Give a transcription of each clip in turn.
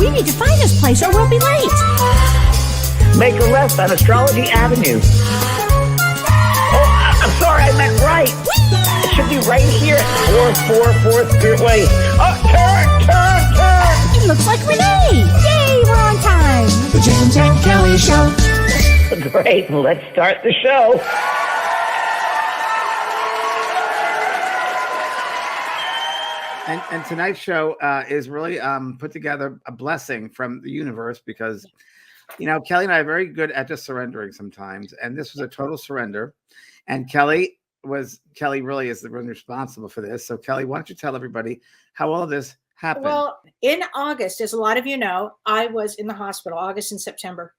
We need to find this place or we'll be late. Make a left on Astrology Avenue. Oh, I'm sorry, I meant right. It should be right here at 444 Spearway. Oh, turn! It looks like Renee. Yay, we're on time. The James and Kellee Show. Great, let's start the show. And tonight's show is really put together a blessing from the universe because, you know, Kellee and I are very good at just surrendering sometimes. And this was a total surrender. And Kellee really is the one responsible for this. So Kellee, why don't you tell everybody how all of this happened? Well, in August, as a lot of you know, I was in the hospital, August and September.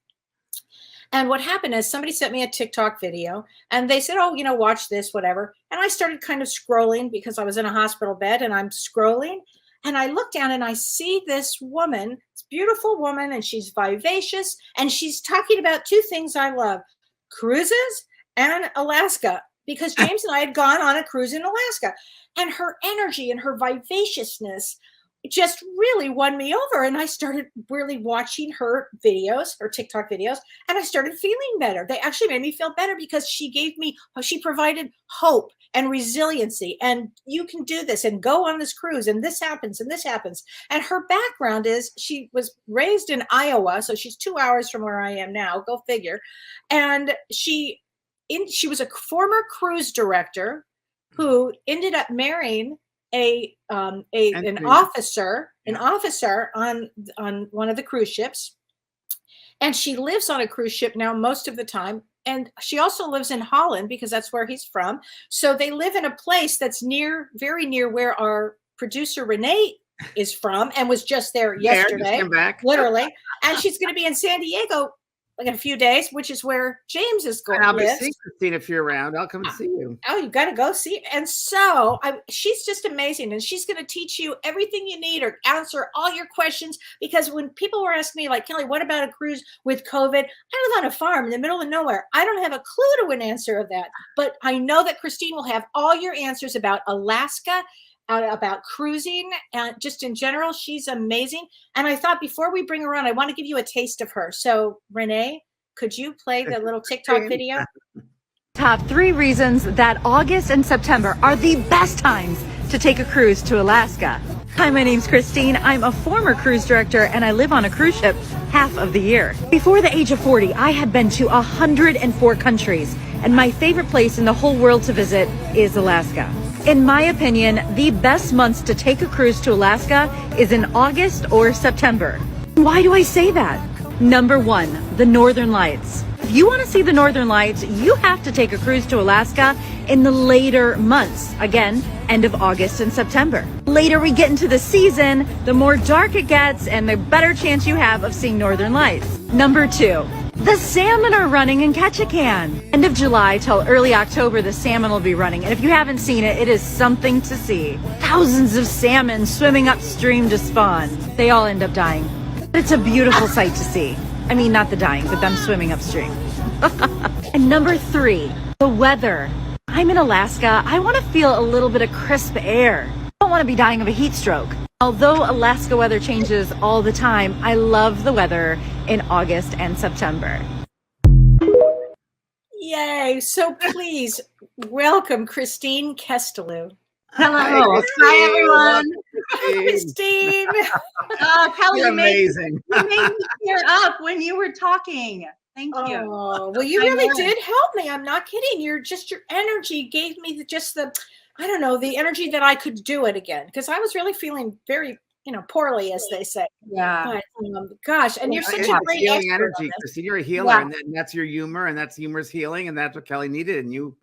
And what happened is somebody sent me a TikTok video and they said, oh, you know, watch this, whatever. And I started kind of scrolling because I was in a hospital bed and I'm scrolling. And I look down and I see this woman, this beautiful woman, and she's vivacious. And she's talking about two things I love, cruises and Alaska, because James and I had gone on a cruise in Alaska. And her energy and her vivaciousness just really won me over. And I started really watching her videos, her TikTok videos, and I started feeling better. They actually made me feel better because she provided hope and resiliency. And you can do this and go on this cruise and this happens and this happens. And her background is she was raised in Iowa. So she's 2 hours from where I am now, go figure. And she was a former cruise director who ended up marrying an officer on one of the cruise ships, and she lives on a cruise ship now most of the time. And she also lives in Holland because that's where he's from. So they live in a place that's very near where our producer Renee is from and was just there yesterday, literally. And she's going to be in San Diego like in a few days, which is where James is going. And I'll be seeing Christine if you're around. I'll come see you. Oh, you got to go see. And so she's just amazing. And she's going to teach you everything you need or answer all your questions. Because when people were asking me, like, Kellee, what about a cruise with COVID? I live on a farm in the middle of nowhere. I don't have a clue to an answer of that. But I know that Christine will have all your answers about Alaska, about cruising, and just in general. She's amazing. And I thought before we bring her on, I want to give you a taste of her. So Renee, could you play the little TikTok video? Top 3 reasons that August and September are the best times to take a cruise to Alaska. Hi, my name's Christine. I'm a former cruise director and I live on a cruise ship half of the year. Before the age of 40, I had been to 104 countries, and my favorite place in the whole world to visit is Alaska. In my opinion, the best months to take a cruise to Alaska is in August or September. Why do I say that? Number 1, the Northern Lights. If you want to see the Northern Lights, you have to take a cruise to Alaska in the later months. Again, end of August and September. Later we get into the season, the more dark it gets and the better chance you have of seeing Northern Lights. Number 2, the salmon are running in Ketchikan. End of July till early October, the salmon will be running. And if you haven't seen it, it is something to see. Thousands of salmon swimming upstream to spawn. They all end up dying. But it's a beautiful sight to see. I mean, not the dying, but them swimming upstream. And number 3, the weather. I'm in Alaska. I want to feel a little bit of crisp air. I don't want to be dying of a heat stroke. Although Alaska weather changes all the time, I love the weather in August and September. Yay. So please welcome Christine Kesteloo. Hello. Hi, everyone. Hi, Christine. Kellee, You're amazing. You made me tear up when you were talking. Thank you. Oh, well, you really did help me. I'm not kidding. Your energy gave me the energy that I could do it again. Because I was really feeling very, poorly, as they say. Yeah. But, gosh, and you're such a great healing expert energy, Christine. You're a healer, Yeah. and that's your humor, and that's humor's healing, and that's what Kellee needed, and you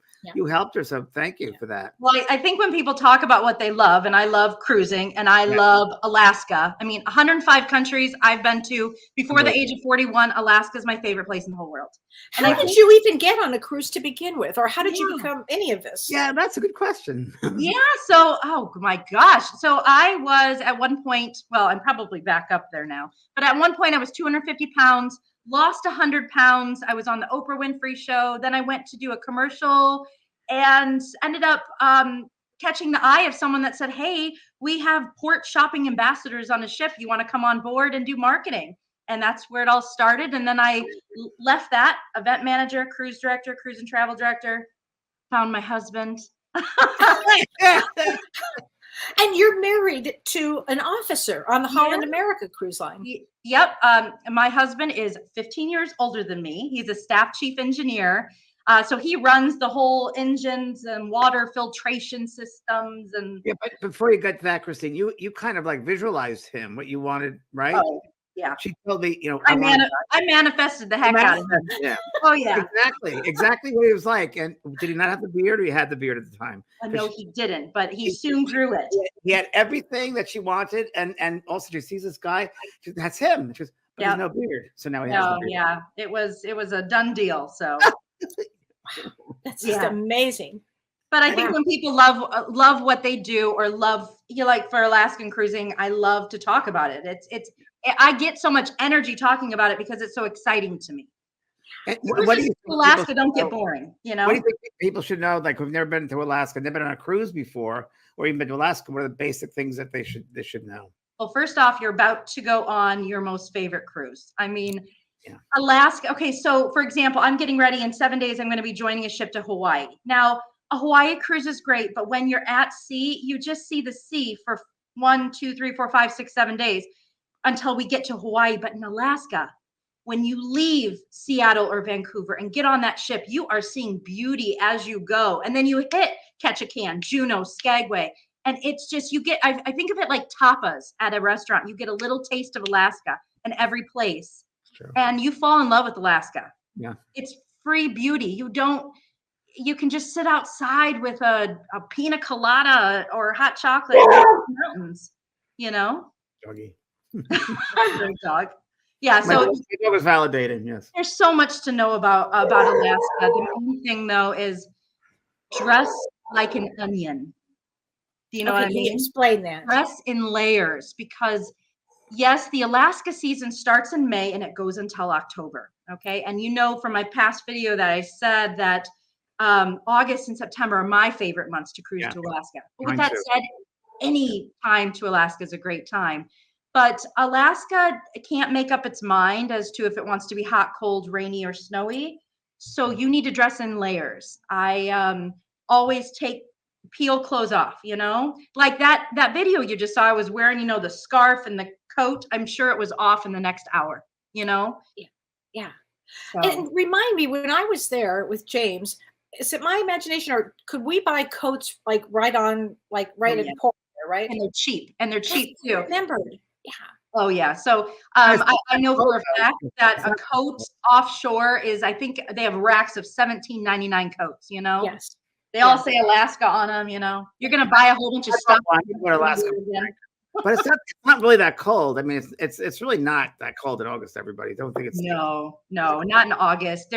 helped her. So thank you for that. Well, I think when people talk about what they love, and I love cruising, and I love Alaska. I mean, 105 countries I've been to. Before the age of 41, Alaska is my favorite place in the whole world. How did you even get on a cruise to begin with? Or how did you become any of this? Yeah, that's a good question. Yeah. So, oh my gosh. So I was at one point, well, I'm probably back up there now, but at one point I was 250 pounds, lost 100 pounds. I was on the Oprah Winfrey show. Then I went to do a commercial and ended up catching the eye of someone that said, hey, we have port shopping ambassadors on a ship. You want to come on board and do marketing? And that's where it all started. And then I left that, event manager, cruise director, cruise and travel director, found my husband. And you're married to an officer on the Holland America cruise line. Yep. My husband is 15 years older than me. He's a staff chief engineer. So he runs the whole engines and water filtration systems. And yeah, but before you get to that, Christine, you kind of like visualized him, what you wanted, right? Oh, yeah. She told me, I manifested the heck out of him. Yeah. Oh, yeah. Exactly what he was like. And did he not have the beard, or he had the beard at the time? No, he didn't, but he soon grew it. He had everything that she wanted, and also she sees this guy. That's him. She goes, but there's no beard, so now he has the beard. Yeah, it was a done deal. So that's just amazing. But I think when people love what they do, or like for Alaskan cruising, I love to talk about it. I get so much energy talking about it because it's so exciting to me. What do you think Alaska don't get boring, you know? What do you think people should know? Like, who've never been to Alaska, they've been on a cruise before, or even been to Alaska. What are the basic things that they should know? Well, first off, you're about to go on your most favorite cruise. I mean, Alaska. Okay, so for example, I'm getting ready in 7 days. I'm going to be joining a ship to Hawaii. Now, a Hawaii cruise is great, but when you're at sea, you just see the sea for 1, 2, 3, 4, 5, 6, 7 days until we get to Hawaii. But in Alaska, when you leave Seattle or Vancouver and get on that ship, you are seeing beauty as you go. And then you hit Ketchikan, Juneau, Skagway. And it's just, you get, I think of it like tapas at a restaurant. You get a little taste of Alaska in every place. Sure. And you fall in love with Alaska. Yeah. It's free beauty. You can just sit outside with a pina colada or hot chocolate in the mountains, you know? Doggy. Great dog. Yeah, so it was validated. Yes, there's so much to know about Alaska. The main thing, though, is dress like an onion. Do you know what I mean? Explain that. Dress in layers, because yes, the Alaska season starts in May and it goes until October. Okay, and you know from my past video that I said that August and September are my favorite months to cruise to Alaska. But with that said, any time to Alaska is a great time. But Alaska can't make up its mind as to if it wants to be hot, cold, rainy, or snowy. So you need to dress in layers. I always peel clothes off, you know? Like that video you just saw, I was wearing, you know, the scarf and the coat. I'm sure it was off in the next hour, you know? Yeah. So. And remind me, when I was there with James, is it my imagination, or could we buy coats like right in port there, right? And they're cheap too. I remembered. Yeah. Oh yeah. So I know for a fact that a coat offshore is, I think they have racks of $17.99 coats, you know? Yes. They all say Alaska on them, you know? You're going to buy a whole bunch of stuff. But it's not really that cold. I mean, it's really not that cold in August, everybody. Don't think it's No, not in August.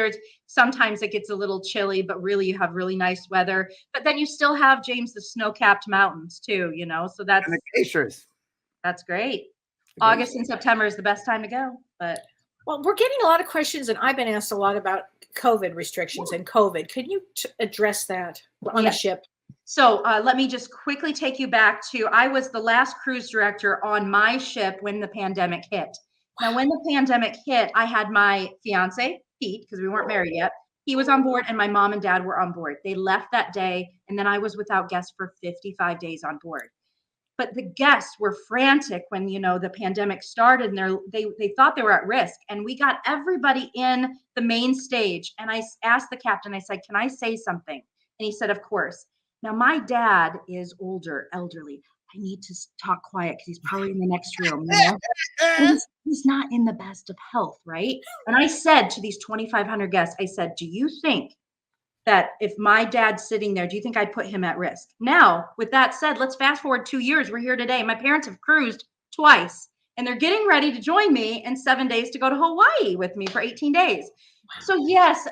Sometimes it gets a little chilly, but really you have really nice weather. But then you still have, James, the snow-capped mountains too, you know? So that's and the glaciers. That's great. August and September is the best time to go. But well, we're getting a lot of questions, and I've been asked a lot about COVID restrictions and COVID. Can you address that on the ship? So let me just quickly take you back to, I was the last cruise director on my ship when the pandemic hit. Now, when the pandemic hit, I had my fiance, Pete, because we weren't married yet. He was on board and my mom and dad were on board. They left that day, and then I was without guests for 55 days on board. But the guests were frantic when, you know, the pandemic started, and they thought they were at risk. And we got everybody in the main stage. And I asked the captain, I said, can I say something? And he said, of course. Now, my dad is elderly. I need to talk quiet because he's probably in the next room. You know? He's not in the best of health, right? And I said to these 2,500 guests, I said, do you think that if my dad's sitting there, do you think I'd put him at risk? Now, with that said, let's fast forward 2 years. We're here today. My parents have cruised twice, and they're getting ready to join me in 7 days to go to Hawaii with me for 18 days. So yes,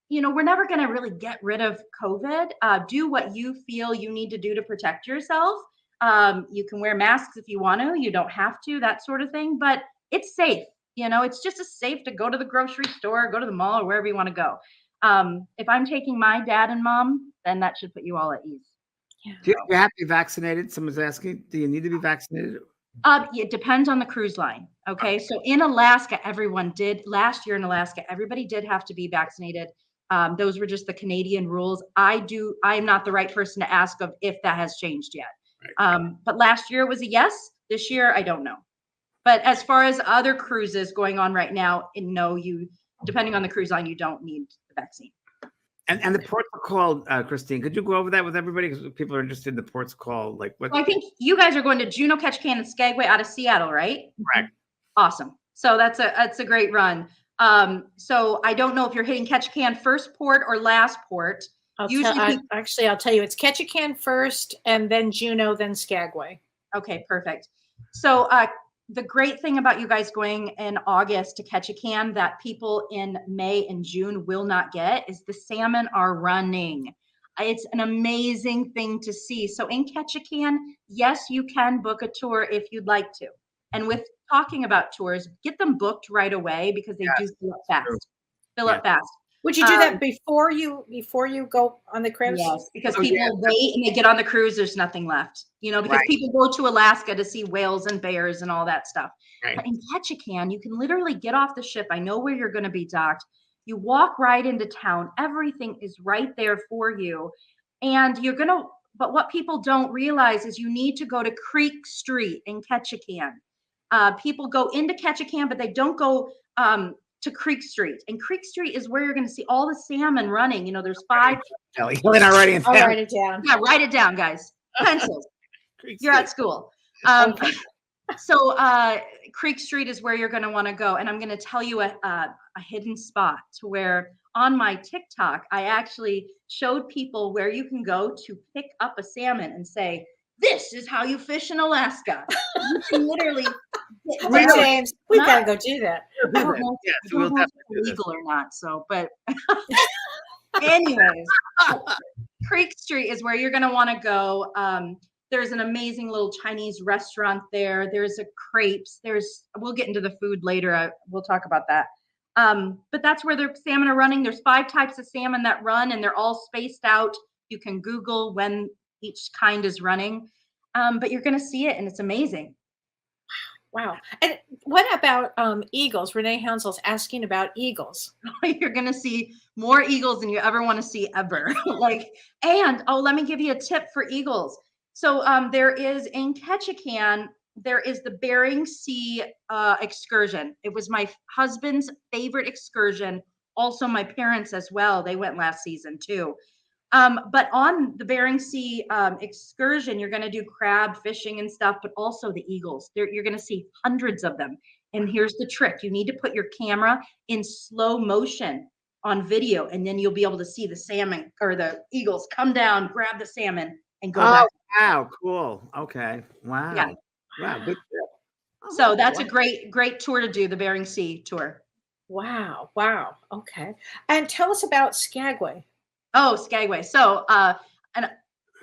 you know, we're never going to really get rid of COVID. Do what you feel you need to do to protect yourself. You can wear masks if you want to. You don't have to, that sort of thing. But it's safe. You know, it's just as safe to go to the grocery store, go to the mall, or wherever you want to go. If I'm taking my dad and mom, then that should put you all at ease. Do you have to be vaccinated? Someone's asking, do you need to be vaccinated? It depends on the cruise line. Okay. So in Alaska, last year in Alaska, everybody did have to be vaccinated. Those were just the Canadian rules. I'm not the right person to ask of if that has changed yet. But last year it was a yes. This year, I don't know. But as far as other cruises going on right now, no, depending on the cruise line, you don't need the vaccine. And the ports are called, Christine, could you go over that with everybody? Because people are interested in the ports called, like what? Well, I think you guys are going to Juneau, Ketchikan, and Skagway out of Seattle, right? Correct. Awesome. So that's a great run. So I don't know if you're hitting Ketchikan first port or last port. I'll tell you, it's Ketchikan first, and then Juneau, then Skagway. Okay, perfect. So the great thing about you guys going in August to Ketchikan that people in May and June will not get is the salmon are running. It's an amazing thing to see. So in Ketchikan, yes, you can book a tour if you'd like to. And with talking about tours, get them booked right away because they do fill up fast. Fill up fast. Would you do that before you go on the cruise? Yes, because people wait and they get on the cruise, there's nothing left. Because people go to Alaska to see whales and bears and all that stuff. Right. But in Ketchikan, you can literally get off the ship. I know where you're going to be docked. You walk right into town. Everything is right there for you. And but what people don't realize is you need to go to Creek Street in Ketchikan. People go into Ketchikan, but they don't go to Creek Street. And Creek Street is where you're going to see all the salmon running. There's 5. Kelly, I'll write it down. Yeah, write it down, guys. Pencils. You're at school. So Creek Street is where you're going to want to go. And I'm going to tell you a hidden spot to where on my TikTok, I actually showed people where you can go to pick up a salmon and say, this is how you fish in Alaska. You can literally James, we gotta go do that. I don't know if it's legal or not. So, but anyways, Creek Street is where you're going to want to go. There's an amazing little Chinese restaurant there. There's a crepes. We'll get into the food later. We'll talk about that. But that's where the salmon are running. There's 5 types of salmon that run, and they're all spaced out. You can Google when each kind is running. But you're going to see it, and it's amazing. Wow. And what about eagles? Renee Hansell's asking about eagles. You're going to see more eagles than you ever want to see ever. Let me give you a tip for eagles. So there is in Ketchikan, there is the Bering Sea excursion. It was my husband's favorite excursion. Also my parents as well. They went last season too. But on the Bering Sea excursion, you're going to do crab fishing and stuff, but also the eagles. You're going to see hundreds of them. And here's the trick. You need to put your camera in slow motion on video, and then you'll be able to see the salmon or the eagles come down, grab the salmon, and go back. Wow, cool. Okay. Wow. Yeah. Wow, good tip. So that's a great tour to do, the Bering Sea tour. Wow. Okay. And tell us about Skagway. Oh, Skagway. So, and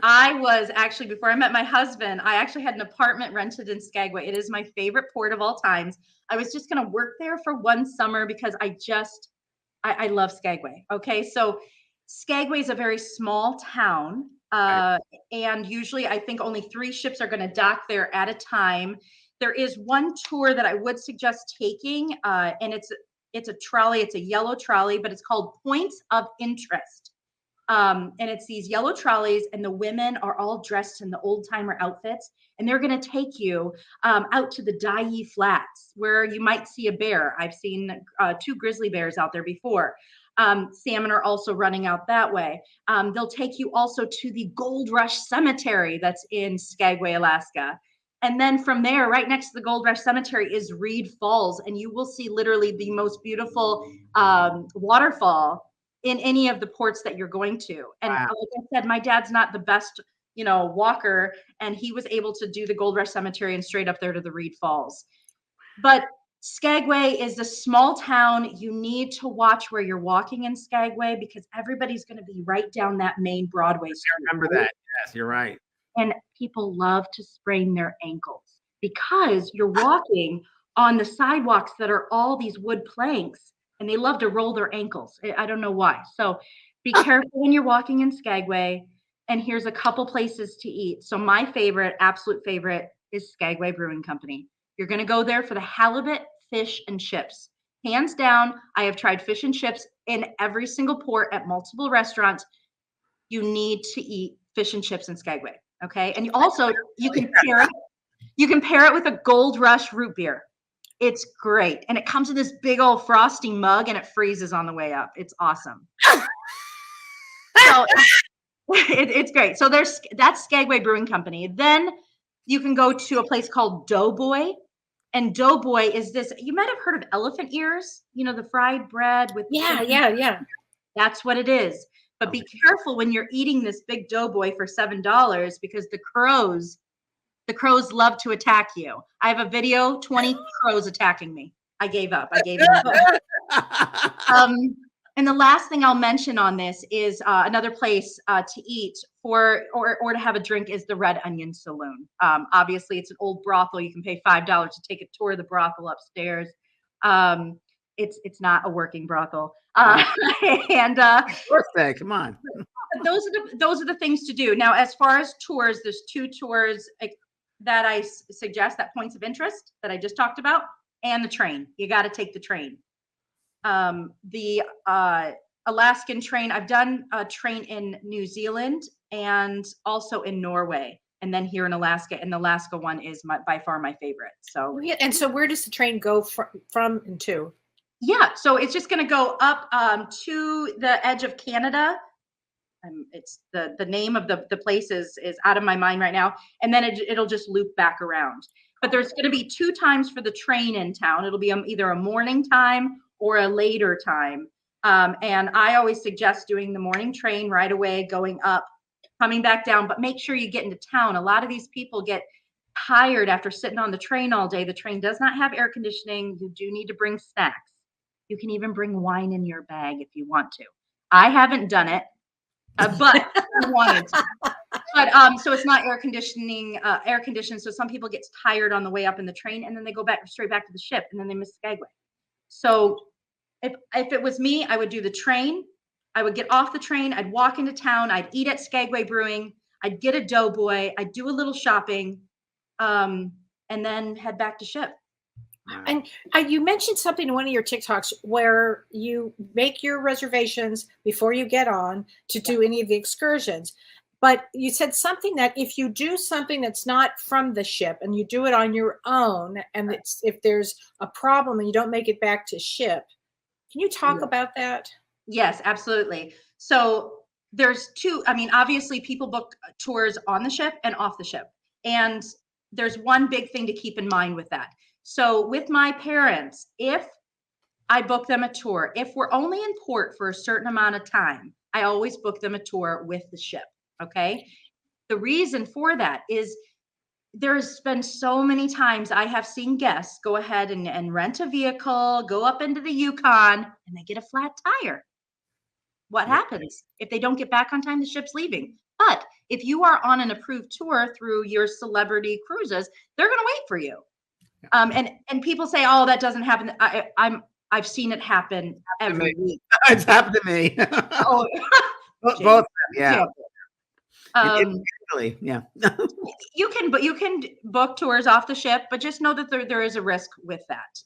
I was actually, before I met my husband, I actually had an apartment rented in Skagway. It is my favorite port of all times. I was just going to work there for one summer because I love Skagway. Okay. So Skagway is a very small town. And usually I think only 3 ships are going to dock there at a time. There is one tour that I would suggest taking, and it's a trolley. It's a yellow trolley, but it's called Points of Interest. And it's these yellow trolleys, and the women are all dressed in the old timer outfits, and they're going to take you out to the Dyea Flats where you might see a bear. I've seen 2 grizzly bears out there before. Salmon are also running out that way. They'll take you also to the Gold Rush Cemetery that's in Skagway, Alaska. And then from there, right next to the Gold Rush Cemetery is Reed Falls, and you will see literally the most beautiful waterfall in any of the ports that you're going to. And like I said, my dad's not the best, walker, and he was able to do the Gold Rush Cemetery and straight up there to the Reed Falls. But Skagway is a small town. You need to watch where you're walking in Skagway because everybody's going to be right down that main Broadway street. I remember that. Yes, you're right. And people love to sprain their ankles because you're walking on the sidewalks that are all these wood planks, and they love to roll their ankles. I don't know why. So be careful when you're walking in Skagway. And here's a couple places to eat. So my favorite, absolute favorite, is Skagway Brewing Company. You're going to go there for the halibut, fish, and chips. Hands down, I have tried fish and chips in every single port at multiple restaurants. You need to eat fish and chips in Skagway. Okay. And you can pair it with a Gold Rush root beer. It's great. And it comes in this big old frosty mug and it freezes on the way up. It's awesome. So it's great. So that's Skagway Brewing Company. Then you can go to a place called Doughboy. And Doughboy is this, you might have heard of elephant ears, the fried bread with. Yeah. That's what it is. But be careful when you're eating this big Doughboy for $7 because the crows love to attack you. I have a video, 20 crows attacking me. I gave up. And the last thing I'll mention on this is another place to eat or to have a drink is the Red Onion Saloon. Obviously, it's an old brothel. You can pay $5 to take a tour of the brothel upstairs. It's not a working brothel. And birthday, come on. those are the things to do. Now, as far as tours, there's 2 tours that I suggest, that points of interest that I just talked about, and the train. You got to take the train. The Alaskan train, I've done a train in New Zealand and also in Norway, and then here in Alaska. And the Alaska one is by far my favorite. So And so where does the train go from and to? Yeah, so it's just going to go up to the edge of Canada. It's the name of the place is out of my mind right now, and then it'll just loop back around. But there's going to be 2 times for the train in town. It'll be either a morning time or a later time. And I always suggest doing the morning train right away, going up, coming back down, but make sure you get into town. A lot of these people get tired after sitting on the train all day. The train does not have air conditioning. You do need to bring snacks. You can even bring wine in your bag if you want to. I haven't done it, but I wanted to. But so it's not air conditioned. So some people get tired on the way up in the train, and then they go straight back to the ship, and then they miss Skagway. So if it was me, I would do the train. I would get off the train. I'd walk into town. I'd eat at Skagway Brewing. I'd get a Doughboy. I'd do a little shopping, and then head back to ship. And you mentioned something in one of your TikToks where you make your reservations before you get on to do any of the excursions. But you said something that if you do something that's not from the ship and you do it on your own, and if there's a problem and you don't make it back to ship, can you talk about that? Yes, absolutely. So there's 2, obviously people book tours on the ship and off the ship. And there's one big thing to keep in mind with that. So with my parents, if I book them a tour, if we're only in port for a certain amount of time, I always book them a tour with the ship. Okay. The reason for that is there's been so many times I have seen guests go ahead and rent a vehicle, go up into the Yukon, and they get a flat tire. What happens if they don't get back on time? The ship's leaving. But if you are on an approved tour through your celebrity cruises, they're going to wait for you. And people say, "Oh, that doesn't happen." I've seen it happen every week. It's happened to me. Oh, both, yeah. Really, yeah. you can book tours off the ship, but just know that there is a risk with that.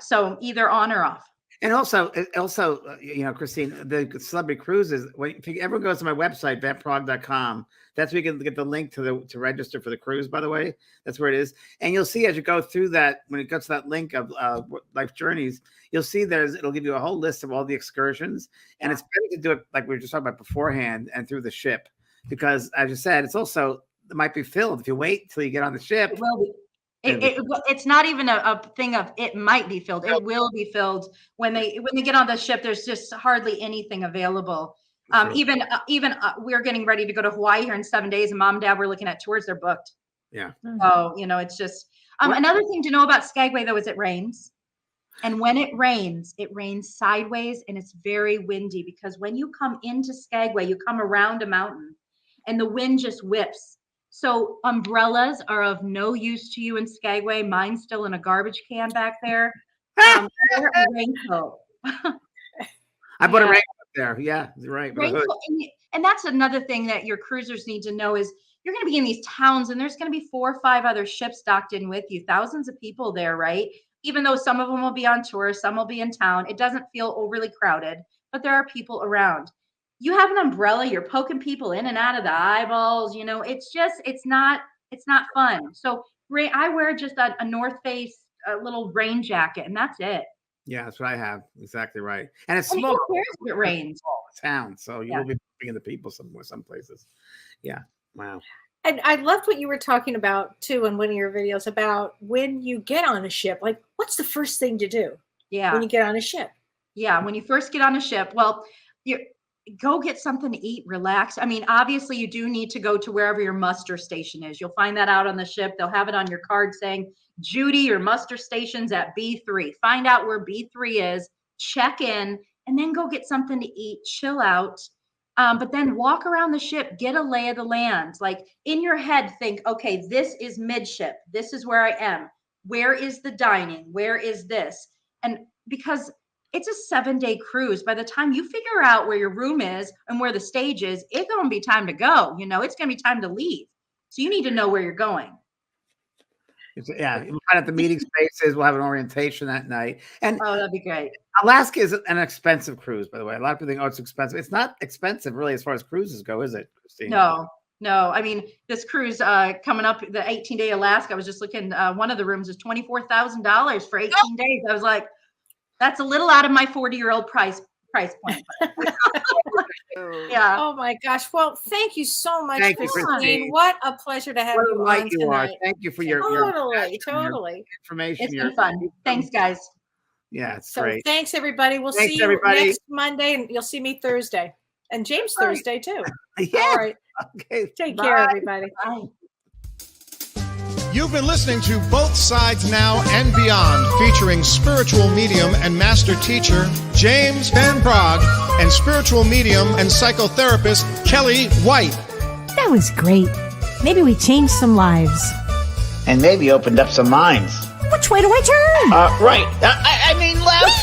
So either on or off. And also, Christine, the celebrity cruises, if everyone goes to my website, vetprog.com, that's where you can get the link to register for the cruise, by the way. That's where it is. And you'll see as you go through that, when it goes to that link of Life Journeys, you'll see it'll give you a whole list of all the excursions. And it's better to do it like we were just talking about beforehand and through the ship. Because as you said, it might be filled. If you wait till you get on the ship. It will be. It's not even a thing of it might be filled. It will be filled when they get on the ship. There's just hardly anything available. Sure. Even we're getting ready to go to Hawaii here in 7 days, and Mom and Dad were looking at tours. They're booked. Yeah. So it's just another thing to know about Skagway though is it rains, and when it rains sideways and it's very windy because when you come into Skagway, you come around a mountain, and the wind just whips. So umbrellas are of no use to you in Skagway. Mine's still in a garbage can back there. Wear a raincoat. I bought a raincoat there. Yeah, you're right. Raincoat, And that's another thing that your cruisers need to know is you're going to be in these towns and there's going to be 4 or 5 other ships docked in with you, thousands of people there, right? Even though some of them will be on tour, some will be in town, it doesn't feel overly crowded, but there are people around. You have an umbrella, you're poking people in and out of the eyeballs, it's not fun. So I wear just a North Face, a little rain jacket, and that's it. Yeah, that's what I have. Exactly right. And it's And small. who cares if it rains? Town, so you will be bringing the people some places. Yeah. Wow. And I loved what you were talking about too in one of your videos about when you get on a ship, like what's the first thing to do when you get on a ship? Yeah, when you first get on a ship, well, you go get something to eat, relax. I mean, obviously you do need to go to wherever your muster station is. You'll find that out on the ship. They'll have it on your card saying, Judy, your muster station's at B3. Find out where B3 is, check in, and then go get something to eat, chill out. But then walk around the ship, get a lay of the land. Like in your head, think, okay, this is midship. This is where I am. Where is the dining? Where is this? And because it's a 7-day cruise, by the time you figure out where your room is and where the stage is, it's going to be time to go. It's going to be time to leave. So you need to know where you're going. We'll find out the meeting spaces. We'll have an orientation that night. And that'd be great. Alaska is an expensive cruise, by the way. A lot of people think, it's expensive. It's not expensive, really, as far as cruises go, is it, Christine? No. I mean, this cruise coming up, the 18-day Alaska, I was just looking, one of the rooms is $24,000 for 18 days. I was like, that's a little out of my 40-year-old price point. Yeah. Oh my gosh. Well, thank you so much, Thank you, Christine. What a pleasure to have you on tonight. Thank you for your information. It's been fun. Thanks, guys. Yeah, it's great. Thanks, everybody. We'll see you next Monday, and you'll see me Thursday. And James Thursday, too. Yeah. All right. Okay. Take care, everybody. Bye. You've been listening to Both Sides Now and Beyond, featuring spiritual medium and master teacher James Van Praagh and spiritual medium and psychotherapist Kellee White. That was great. Maybe we changed some lives. And maybe opened up some minds. Which way do I turn? Right. I mean left.